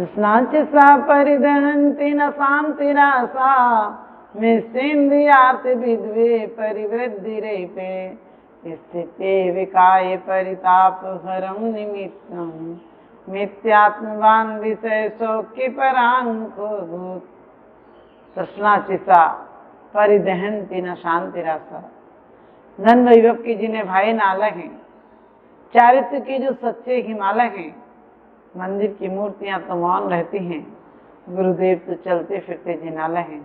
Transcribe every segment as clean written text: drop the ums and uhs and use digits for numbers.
तृष्णाचिसा परिदहन्ति न शान्तिरासा मिष्टेन्द्रियार्थ विद्वे परिवृद्धिरेपे स्थिते विकाय परिताप हरम निमित्तम मिथ्यात्मवान विषय शोक्य परांको भूत। तृष्णाचिसा परिदहन्ति न शांतिरासा। धन वैभव के जिन्हें भाई नाला हैं, चारित्र के जो सच्चे हिमालय हैं, मंदिर की मूर्तियां तो मौन रहती हैं, गुरुदेव तो चलते फिरते जिनालय हैं,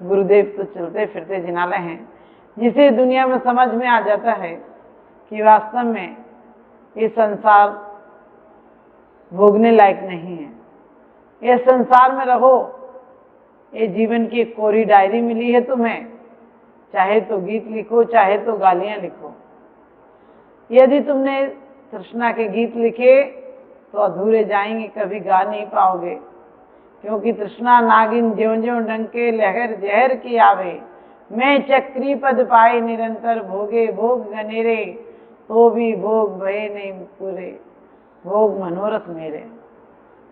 गुरुदेव तो चलते फिरते जिनालय हैं। जिसे दुनिया में समझ में आ जाता है कि वास्तव में ये संसार भोगने लायक नहीं है, ये संसार में रहो, ये जीवन की एक कोरी डायरी मिली है तुम्हें, चाहे तो गीत लिखो चाहे तो गालियां लिखो। यदि तुमने तृष्णा के गीत लिखे तो अधूरे जाएंगे, कभी गा नहीं पाओगे, क्योंकि तृष्णा नागिन ज्यों ज्यों डंके लहर जहर की आवे। मैं चक्री पद पाए निरंतर भोगे भोग गनेरे, तो भी भोग भये नहीं पूरे, भोग मनोरथ मेरे।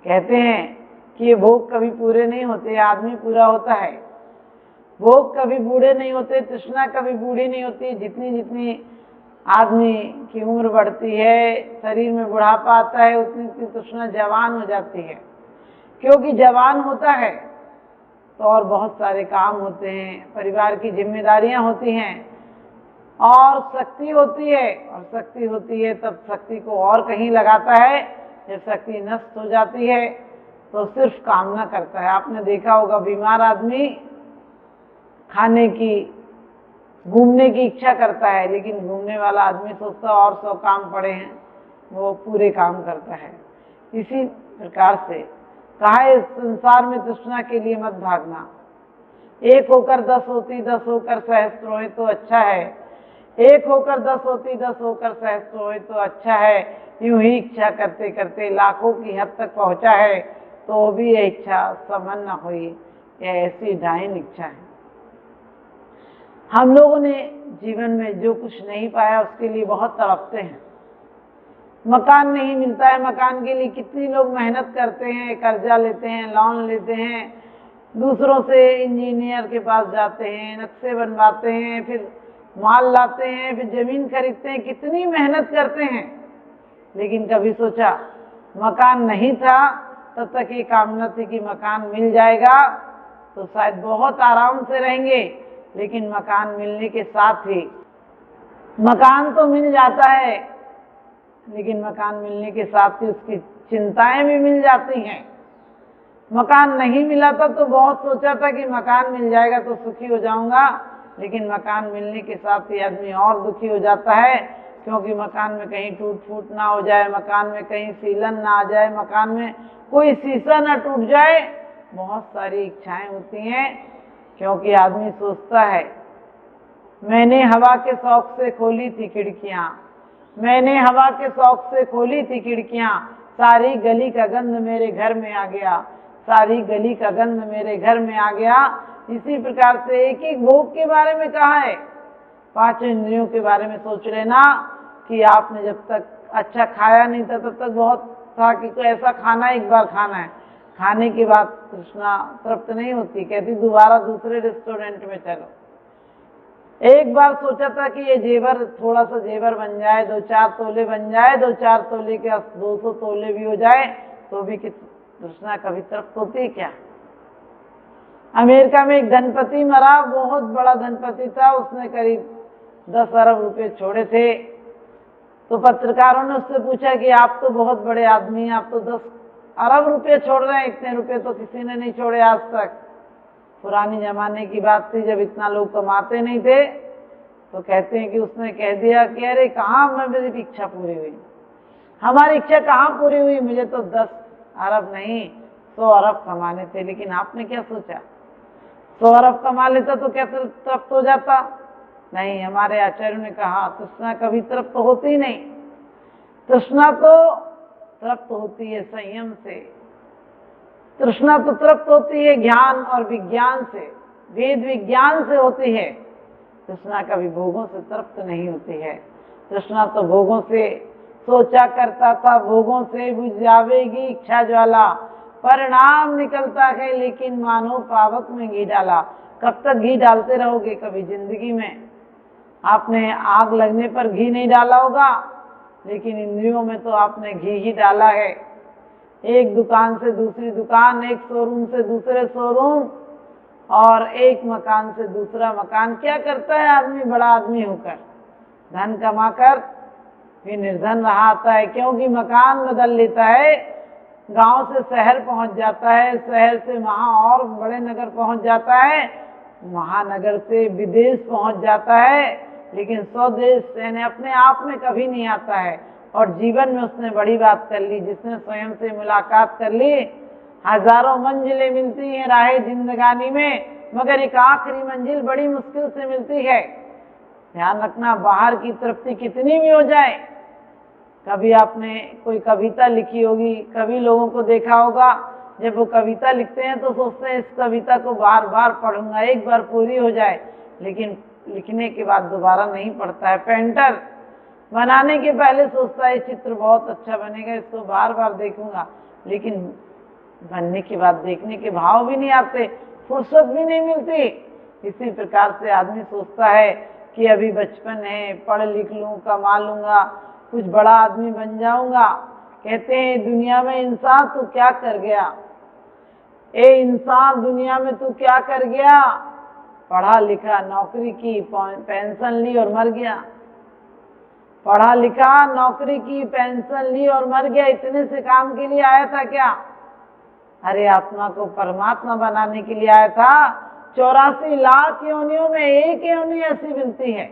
कहते हैं कि ये भोग कभी पूरे नहीं होते, आदमी पूरा होता है। भोग कभी बूढ़े नहीं होते, तृष्णा कभी बूढ़ी नहीं होती। जितनी जितनी आदमी की उम्र बढ़ती है, शरीर में बुढ़ापा आता है, उतनी उतनी तृष्णा जवान हो जाती है। क्योंकि जवान होता है तो और बहुत सारे काम होते हैं, परिवार की जिम्मेदारियां होती हैं और शक्ति होती है, और शक्ति होती है तब शक्ति को और कहीं लगाता है। जब शक्ति नष्ट हो जाती है तो सिर्फ कामना करता है। आपने देखा होगा बीमार आदमी खाने की, घूमने की इच्छा करता है, लेकिन घूमने वाला आदमी सोचता और 100 काम पड़े हैं, वो पूरे काम करता है। इसी प्रकार से कहा है इस संसार में तृष्णा के लिए मत भागना। एक होकर 10 होती, 10 होकर सहस्त्र होए तो अच्छा है। एक होकर 10 होती, 10 होकर सहस्त्र होए तो अच्छा है। यूं ही इच्छा करते करते लाखों की हद तक पहुंचा है, तो भी यह इच्छा समान न हुई। यह ऐसी डाइन इच्छा है। हम लोगों ने जीवन में जो कुछ नहीं पाया उसके लिए बहुत तड़पते हैं। मकान नहीं मिलता है, मकान के लिए कितनी लोग मेहनत करते हैं, कर्जा लेते हैं, लोन लेते हैं, दूसरों से इंजीनियर के पास जाते हैं, नक्शे बनवाते हैं, फिर माल लाते हैं, फिर जमीन खरीदते हैं, कितनी मेहनत करते हैं। लेकिन कभी सोचा मकान नहीं था तब तक ये कामना थी कि मकान मिल जाएगा तो शायद बहुत आराम से रहेंगे। लेकिन मकान मिलने के साथ ही, मकान तो मिल जाता है लेकिन मकान मिलने के साथ ही उसकी चिंताएं भी मिल जाती हैं। मकान नहीं मिला था तो बहुत सोचा था कि मकान मिल जाएगा तो सुखी हो जाऊंगा, लेकिन मकान मिलने के साथ ही आदमी और दुखी हो जाता है, क्योंकि मकान में कहीं टूट फूट ना हो जाए, मकान में कहीं सीलन ना आ जाए, मकान में कोई शीशा ना टूट जाए। बहुत सारी इच्छाएं होती हैं, क्योंकि आदमी सोचता है मैंने हवा के शौक से खोली थी खिड़कियां, मैंने हवा के शौक से खोली थी खिड़कियां, सारी गली का गंध मेरे घर में आ गया, सारी गली का गंध मेरे घर में आ गया। इसी प्रकार से एक एक भोग के बारे में कहा है। 5 इंद्रियों के बारे में सोच लेना कि आपने जब तक अच्छा खाया नहीं था तब तक बहुत था कि कोई ऐसा खाना एक बार खाना है, खाने के बाद तृष्णा तृप्त नहीं होती, कहती दोबारा दूसरे रेस्टोरेंट में चलो। एक बार सोचा था कि ये जेवर, थोड़ा सा जेवर बन जाए, 2-4 तोले बन जाए, 2-4 तोले के 200 तोले भी हो जाए तो भी तृष्णा कभी तृप्त होती है क्या? अमेरिका में एक धनपति मरा, बहुत बड़ा धनपति था, उसने करीब 10 अरब रुपए छोड़े थे। तो पत्रकारों ने उससे पूछा कि आप तो बहुत बड़े आदमी हैं, आप तो 10 अरब रुपए छोड़ रहे हैं, इतने रुपए तो किसी ने नहीं छोड़े आज तक। पुरानी जमाने की बात थी जब इतना लोग कमाते नहीं थे। तो कहते हैं कि उसने कह दिया कि अरे कहाँ मेरी इच्छा पूरी हुई, हमारी इच्छा कहाँ पूरी हुई, मुझे तो 10 अरब नहीं 100 अरब कमाने थे। लेकिन आपने क्या सोचा, 100 अरब कमा लेता तो क्या तृप्त हो जाता? नहीं, हमारे आचार्यों ने कहा तृष्णा कभी तृप्त होती नहीं। तृष्णा तो तृप्त होती है संयम से, तृष्णा तो तृप्त होती है ज्ञान और विज्ञान से, वेद विज्ञान से होती है। तृष्णा कभी भोगों से तृप्त नहीं होती है। तृष्णा तो भोगों से सोचा करता था, भोगों से बुझ जावेगी इच्छा ज्वाला, परिणाम निकलता है, लेकिन मानो पावक में घी डाला। कब तक घी डालते रहोगे? कभी जिंदगी में आपने आग लगने पर घी नहीं डाला होगा, लेकिन इंद्रियों में तो आपने घी ही डाला है। एक दुकान से दूसरी दुकान, एक शोरूम से दूसरे शोरूम, और एक मकान से दूसरा मकान। क्या करता है आदमी बड़ा आदमी होकर? धन कमाकर भी निर्धन रहा आता है, क्योंकि मकान बदल लेता है। गांव से शहर पहुंच जाता है, शहर से वहां और बड़े नगर पहुंच जाता है, महानगर से विदेश पहुंच जाता है, लेकिन स्वदेश यानी अपने आप में कभी नहीं आता है। और जीवन में उसने बड़ी बात कर ली, जिसने स्वयं से मुलाकात कर ली। हजारों मंजिलें मिलती हैं राहे जिंदगानी में, मगर एक आखिरी मंजिल बड़ी मुश्किल से मिलती है। ध्यान रखना, बाहर की तृप्ति कितनी भी हो जाए। कभी आपने कोई कविता लिखी होगी, कभी लोगों को देखा होगा, जब वो कविता लिखते हैं तो सोचते हैं इस कविता को बार बार पढ़ूंगा, एक बार पूरी हो जाए, लेकिन लिखने के बाद दोबारा नहीं पढ़ता है। पेंटर बनाने के पहले सोचता है चित्र बहुत अच्छा बनेगा, इसको बार बार देखूंगा, लेकिन बनने के बाद देखने के भाव भी नहीं आते, फुर्सत भी नहीं मिलती। इसी प्रकार से आदमी सोचता है कि अभी बचपन है, पढ़ लिख लूं, कमा लूंगा, कुछ बड़ा आदमी बन जाऊंगा। कहते हैं दुनिया में इंसान तू क्या कर गया? ए इंसान दुनिया में तू क्या कर गया? पढ़ा लिखा, नौकरी की, पेंशन ली और मर गया। पढ़ा लिखा, नौकरी की, पेंशन ली और मर गया। इतने से काम के लिए आया था क्या? अरे आत्मा को परमात्मा बनाने के लिए आया था। 84 लाख योनियों में एक योनि ऐसी मिलती है।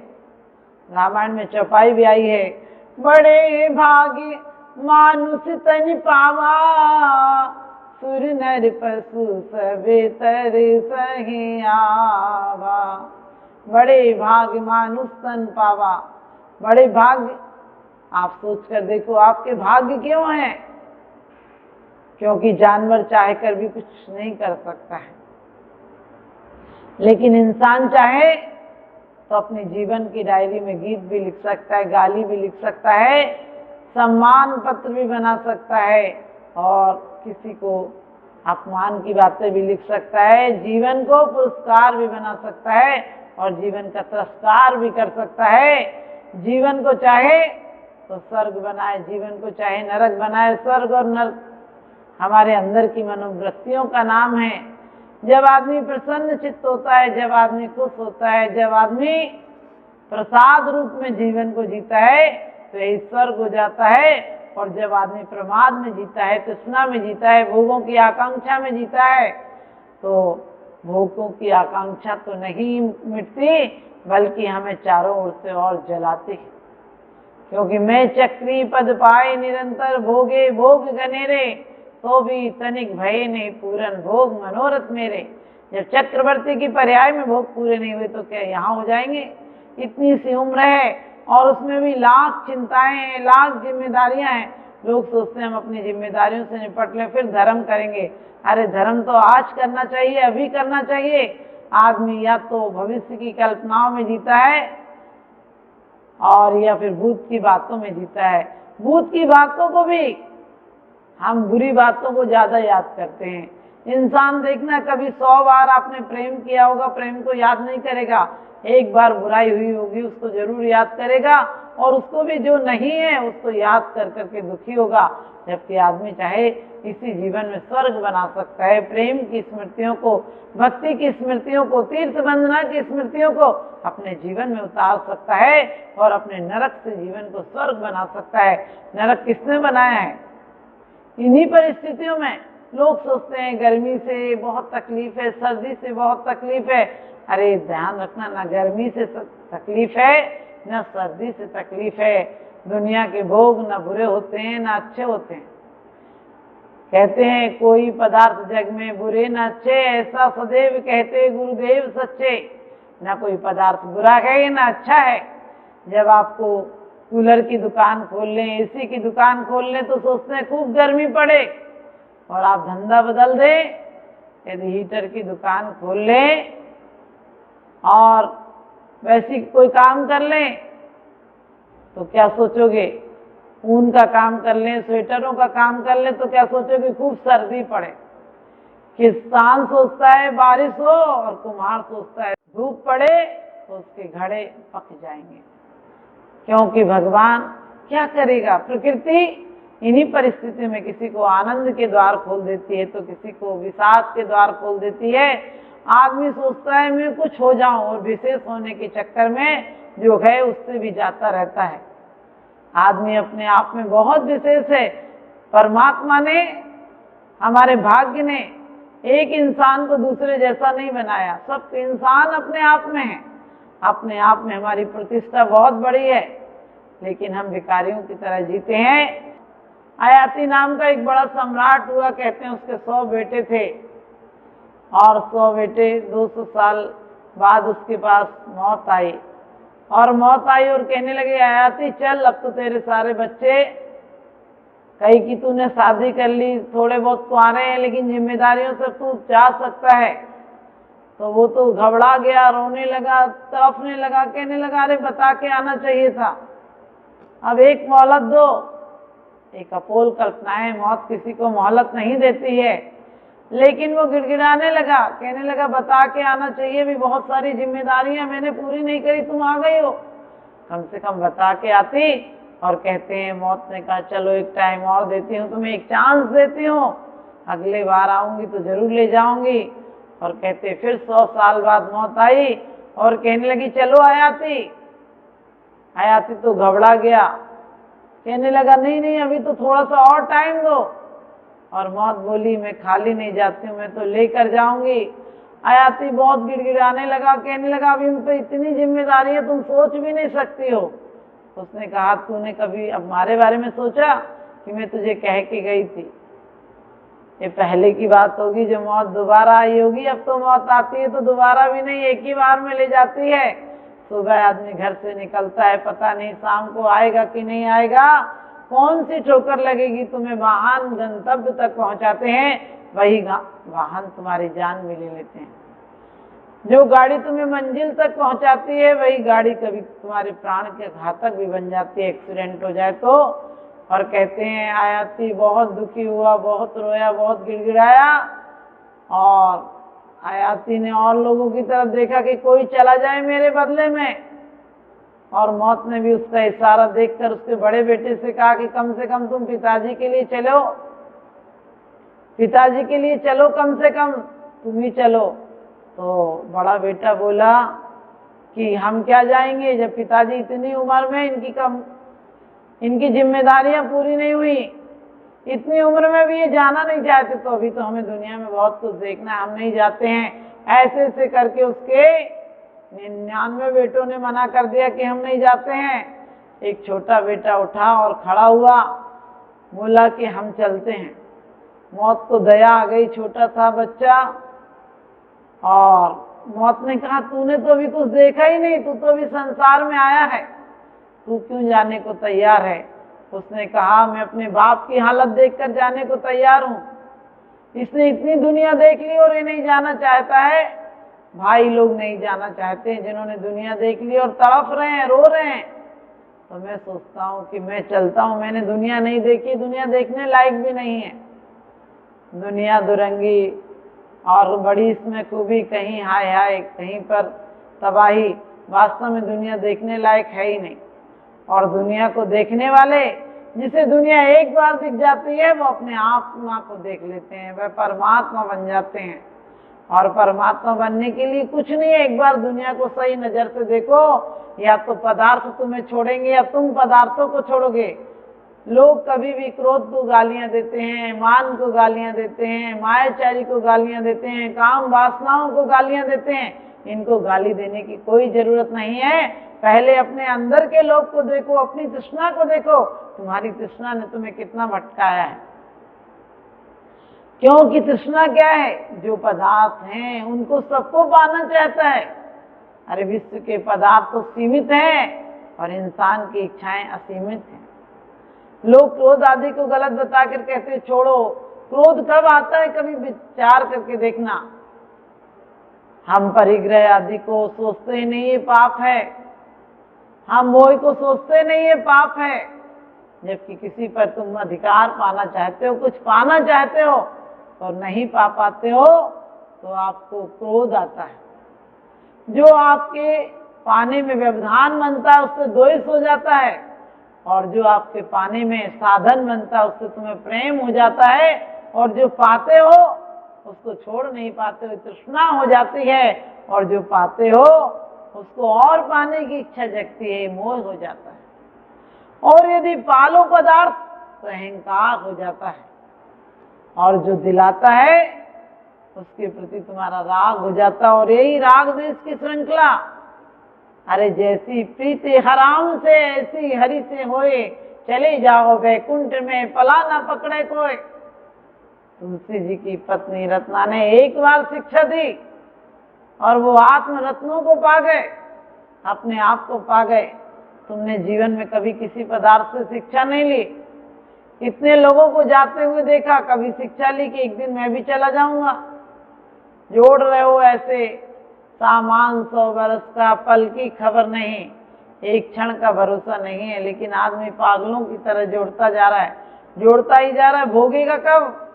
रामायण में चौपाई भी आई है, बड़े भाग्य मानुष तन पावा, सुर नर पशु सबे तर सही आवा। बड़े भाग्य मानुष तन पावा, बड़े भाग्य। आप सोच कर देखो आपके भाग्य क्यों हैं? क्योंकि जानवर चाहे कर भी कुछ नहीं कर सकता है, लेकिन इंसान चाहे तो अपने जीवन की डायरी में गीत भी लिख सकता है, गाली भी लिख सकता है, सम्मान पत्र भी बना सकता है, और किसी को अपमान की बातें भी लिख सकता है, जीवन को पुरस्कार भी बना सकता है, और जीवन का तिरस्कार भी कर सकता है। जीवन को चाहे तो स्वर्ग बनाए, जीवन को चाहे नरक बनाए। स्वर्ग और नरक हमारे अंदर की मनोवृत्तियों का नाम है। जब आदमी प्रसन्न चित्त होता है, जब आदमी खुश होता है, जब आदमी प्रसाद रूप में जीवन को जीता है, तो यही स्वर्ग हो जाता है। और जब आदमी प्रमाद में जीता है, तृष्णा में जीता है, भोगों की आकांक्षा में जीता है, तो भोगों की आकांक्षा तो नहीं मिटती, बल्कि हमें चारों ओर से और जलाती है। क्योंकि मैं चक्री पद पाए निरंतर भोगे भोग गनेरे, तो भी तनिक भय नहीं पूरन भोग मनोरथ मेरे। जब चक्रवर्ती की पर्याय में भोग पूरे नहीं हुए तो क्या यहाँ हो जाएंगे? इतनी सी उम्र है और उसमें भी लाख चिंताएं हैं, लाख जिम्मेदारियां हैं। लोग सोचते हैं हम अपनी जिम्मेदारियों से निपट लें फिर धर्म करेंगे। अरे धर्म तो आज करना चाहिए, अभी करना चाहिए। आदमी या तो भविष्य की कल्पनाओं में जीता है और या फिर भूत की बातों में जीता है। भूत की बातों को भी हम बुरी बातों को ज्यादा याद करते हैं। इंसान देखना, कभी 100 बार आपने प्रेम किया होगा, प्रेम को याद नहीं करेगा। एक बार बुराई हुई होगी उसको जरूर याद करेगा, और उसको भी जो नहीं है उसको याद कर करके दुखी होगा। जबकि आदमी चाहे इसी जीवन में स्वर्ग बना सकता है। प्रेम की स्मृतियों को, भक्ति की स्मृतियों को, तीर्थ बंदना की स्मृतियों को अपने जीवन में उतार सकता है और अपने नरक से जीवन को स्वर्ग बना सकता है। नरक किसने बनाया है? इन्हीं परिस्थितियों में लोग सोचते हैं गर्मी से बहुत तकलीफ है, सर्दी से बहुत तकलीफ है। अरे ध्यान रखना, ना गर्मी से तकलीफ है, ना सर्दी से तकलीफ है। दुनिया के भोग ना बुरे होते हैं ना अच्छे होते हैं। कहते हैं कोई पदार्थ जग में बुरे न अच्छे, ऐसा सदैव कहते गुरुदेव सच्चे। ना कोई पदार्थ बुरा है ना अच्छा है। जब आपको कूलर की दुकान खोल लें, एसी की दुकान खोल लें, तो सोचते हैं खूब गर्मी पड़े, और आप धंधा बदल दें, यदि हीटर की दुकान खोल लें और वैसी कोई काम कर लें तो क्या सोचोगे? ऊन का काम कर लें, स्वेटरों का काम कर लें तो क्या सोचोगे? खूब सर्दी पड़े। किसान सोचता है बारिश हो और कुम्हार सोचता है धूप पड़े तो उसके घड़े पक जाएंगे, क्योंकि भगवान क्या करेगा, प्रकृति इन्हीं परिस्थितियों में किसी को आनंद के द्वार खोल देती है तो किसी को विषाद के द्वार खोल देती है। आदमी सोचता है मैं कुछ हो जाऊं और विशेष होने के चक्कर में जो है उससे भी जाता रहता है। आदमी अपने आप में बहुत विशेष है। परमात्मा ने, हमारे भाग्य ने एक इंसान को दूसरे जैसा नहीं बनाया, सब इंसान अपने आप में है, अपने आप में हमारी प्रतिष्ठा बहुत बड़ी है, लेकिन हम भिखारियों की तरह जीते हैं। आयाति नाम का एक बड़ा सम्राट हुआ, कहते हैं उसके 100 बेटे थे और 100 बेटे 200 साल बाद उसके पास मौत आई और कहने लगे आयाति चल अब तो तेरे सारे बच्चे, कहीं कि तूने शादी कर ली, थोड़े बहुत कुंवारे हैं लेकिन जिम्मेदारियों से तू जा सकता है। तो वो तो घबरा गया, रोने लगा, तड़फने लगा, कहने लगा अरे बता के आना चाहिए था, अब एक मोहलत दो। एक अपोल कल्पना है, मौत किसी को मोहलत नहीं देती है, लेकिन वो गिड़गिड़ाने लगा, कहने लगा बता के आना चाहिए, भी बहुत सारी जिम्मेदारियां मैंने पूरी नहीं करी, तुम आ गई हो, कम से कम बता के आती। और कहते हैं मौत ने कहा चलो एक टाइम और देती हूँ तुम्हें, एक चांस देती हूँ, अगले बार आऊंगी तो जरूर ले जाऊंगी। और कहते फिर 100 साल बाद मौत आई और कहने लगी चलो आयाति। आयाति तो घबरा गया, कहने लगा नहीं नहीं अभी तो थोड़ा सा और टाइम दो। और मौत बोली मैं खाली नहीं जाती हूँ, मैं तो लेकर जाऊंगी। आयाति बहुत गिड़गिड़ाने लगा, कहने लगा अभी उन पर इतनी जिम्मेदारी है तुम सोच भी नहीं सकती हो। उसने कहा तूने कभी अब हमारे बारे में सोचा कि मैं तुझे कह के गई थी, ये पहले की बात होगी, जो मौत दोबारा आई होगी, अब तो मौत आती है तो दोबारा भी नहीं, एक ही बार में ले जाती है। सुबह आदमी घर से निकलता है, पता नहीं शाम को आएगा कि नहीं आएगा, कौन सी ठोकर लगेगी, तुम्हें वाहन गंतव्य तक पहुंचाते हैं, वही वाहन तुम्हारी जान भी ले लेते हैं। जो गाड़ी तुम्हें मंजिल तक पहुंचाती है वही गाड़ी कभी तुम्हारे प्राण के घातक भी बन जाती है, एक्सीडेंट हो जाए तो। और कहते हैं आयाति बहुत दुखी हुआ, बहुत रोया, बहुत गिड़गिड़ाया। और आयाति ने और लोगों की तरफ देखा कि कोई चला जाए मेरे बदले में, और मौत ने भी उसका इशारा देखकर उसके बड़े बेटे से कहा कि कम से कम तुम पिताजी के लिए चलो, पिताजी के लिए चलो, कम से कम तुम ही चलो। तो बड़ा बेटा बोला कि हम क्या जाएंगे, जब पिताजी इतनी उम्र में, इनकी जिम्मेदारियां पूरी नहीं हुई, इतनी उम्र में भी ये जाना नहीं चाहते, तो अभी तो हमें दुनिया में बहुत कुछ देखना है, हम नहीं जाते हैं। ऐसे ऐसे करके उसके 99 बेटों ने मना कर दिया कि हम नहीं जाते हैं। एक छोटा बेटा उठा और खड़ा हुआ, बोला कि हम चलते हैं। मौत को दया आ गई, छोटा था बच्चा, और मौत ने कहा तूने तो अभी कुछ देखा ही नहीं, तू तो अभी संसार में आया है, तू क्यों जाने को तैयार है। उसने कहा मैं अपने बाप की हालत देखकर जाने को तैयार हूँ, इसने इतनी दुनिया देख ली और ये नहीं जाना चाहता है। भाई लोग नहीं जाना चाहते हैं जिन्होंने दुनिया देख ली और तड़प रहे हैं, रो रहे हैं, तो मैं सोचता हूँ कि मैं चलता हूँ, मैंने दुनिया नहीं देखी, दुनिया देखने लायक भी नहीं है, दुनिया दुरंगी और बड़ी इसमें खूबी, कहीं हाय हाय, कहीं पर तबाही, वास्तव में दुनिया देखने लायक है ही नहीं। और दुनिया को देखने वाले, जिसे दुनिया एक बार दिख जाती है, वो अपने आत्मा को देख लेते हैं, वह परमात्मा बन जाते हैं। और परमात्मा बनने के लिए कुछ नहीं है, एक बार दुनिया को सही नजर से देखो, या तो पदार्थ तुम्हें छोड़ेंगे या तुम पदार्थों को छोड़ोगे। लोग कभी भी क्रोध को गालियां देते हैं, मान को गालियां देते हैं, मायाचारी को गालियां देते हैं, काम वासनाओं को गालियां देते हैं। इनको गाली देने की कोई जरूरत नहीं है। पहले अपने अंदर के लोग को देखो, अपनी तृष्णा को देखो, तुम्हारी तृष्णा ने तुम्हें कितना भटकाया है। क्योंकि तृष्णा क्या है, जो पदार्थ हैं उनको सबको पाना चाहता है। अरे विश्व के पदार्थ तो सीमित हैं और इंसान की इच्छाएं असीमित हैं। लोग क्रोध आदि को गलत बताकर कहते छोड़ो, क्रोध कब आता है कभी विचार करके देखना। हम परिग्रह आदि को सोचते ही नहीं, ये पाप है। हम मोह को सोचते नहीं, ये पाप है। जबकि किसी पर तुम अधिकार पाना चाहते हो, कुछ पाना चाहते हो, और नहीं पा पाते हो तो आपको क्रोध आता है। जो आपके पाने में व्यवधान बनता है उससे द्वेष हो जाता है, और जो आपके पाने में साधन बनता है उससे तुम्हें प्रेम हो जाता है, और जो पाते हो उसको छोड़ नहीं पाते हो, तृष्णा हो जाती है, और जो पाते हो उसको और पाने की इच्छा जगती है, मोह हो जाता है। और यदि पालो पदार्थ तो अहंकार हो जाता है, और जो दिलाता है उसके प्रति तुम्हारा राग हो जाता है, और यही राग द्वेष की श्रृंखला। अरे जैसी प्रीति हराम से ऐसी हरि से होए, चले जाओ वैकुंठ में पला ना पकड़े कोई। तुलसी जी की पत्नी रत्ना ने एक बार शिक्षा दी और वो आत्म रत्नों को पा गए, अपने आप को पा गए। तुमने जीवन में कभी किसी पदार्थ से शिक्षा नहीं ली, इतने लोगों को जाते हुए देखा, कभी शिक्षा ली कि एक दिन मैं भी चला जाऊंगा। जोड़ रहे हो ऐसे सामान 100 वर्ष का, पल की खबर नहीं, एक क्षण का भरोसा नहीं है। लेकिन आदमी पागलों की तरह जोड़ता जा रहा है, जोड़ता ही जा रहा है। भोगेगा कब?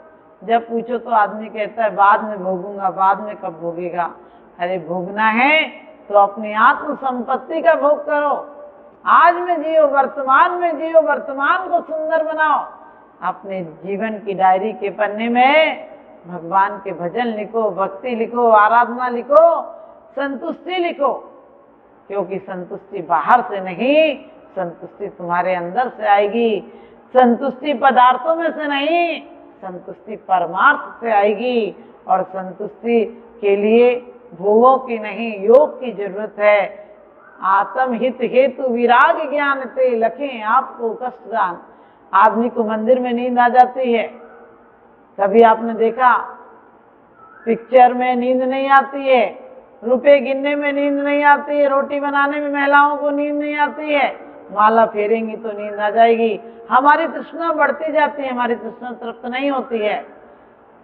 जब पूछो तो आदमी कहता है बाद में भोगूंगा। बाद में कब भोगेगा? अरे भोगना है तो अपनी आत्म संपत्ति का भोग करो। आज में जियो, वर्तमान में जियो, वर्तमान को सुंदर बनाओ। अपने जीवन की डायरी के पन्ने में भगवान के भजन लिखो, भक्ति लिखो, आराधना लिखो, संतुष्टि लिखो। क्योंकि संतुष्टि बाहर से नहीं, संतुष्टि तुम्हारे अंदर से आएगी। संतुष्टि पदार्थों में से नहीं, संतुष्टि परमार्थ से आएगी। और संतुष्टि के लिए भोगों की नहीं, योग की जरूरत है। आत्म हित हेतु विराग ज्ञान ते लखें आपको कष्टदान। आदमी को मंदिर में नींद आ जाती है। कभी आपने देखा पिक्चर में नींद नहीं आती है, रुपए गिनने में नींद नहीं आती है, रोटी बनाने में महिलाओं को नींद नहीं आती है, माला फेरेंगी तो नींद आ जाएगी। हमारी तृष्णा बढ़ती जाती है, हमारी तृष्णा तृप्त नहीं होती है।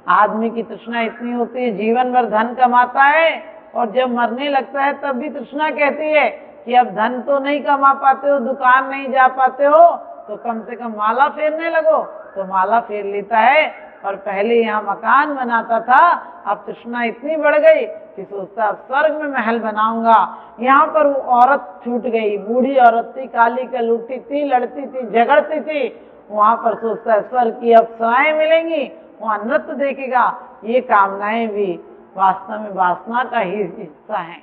आदमी की तृष्णा इतनी होती है, जीवन भर धन कमाता है और जब मरने लगता है तब भी तृष्णा कहती है कि अब धन तो नहीं कमा पाते हो, दुकान नहीं जा पाते हो, तो कम से कम माला फेरने लगो। तो माला फेर लेता है, और पहले यहाँ मकान बनाता था, अब तृष्णा इतनी बढ़ गई कि सोचता अब स्वर्ग में महल बनाऊंगा। यहाँ पर वो औरत छूट गई, बूढ़ी औरत थी, काली कलूटी थी, लड़ती थी, झगड़ती थी। वहां पर सोचता है स्वर्ग की अप्सराएं मिलेंगी, वहां नृत्य देखेगा। ये कामनाएं भी वास्तव में वासना का ही हिस्सा है।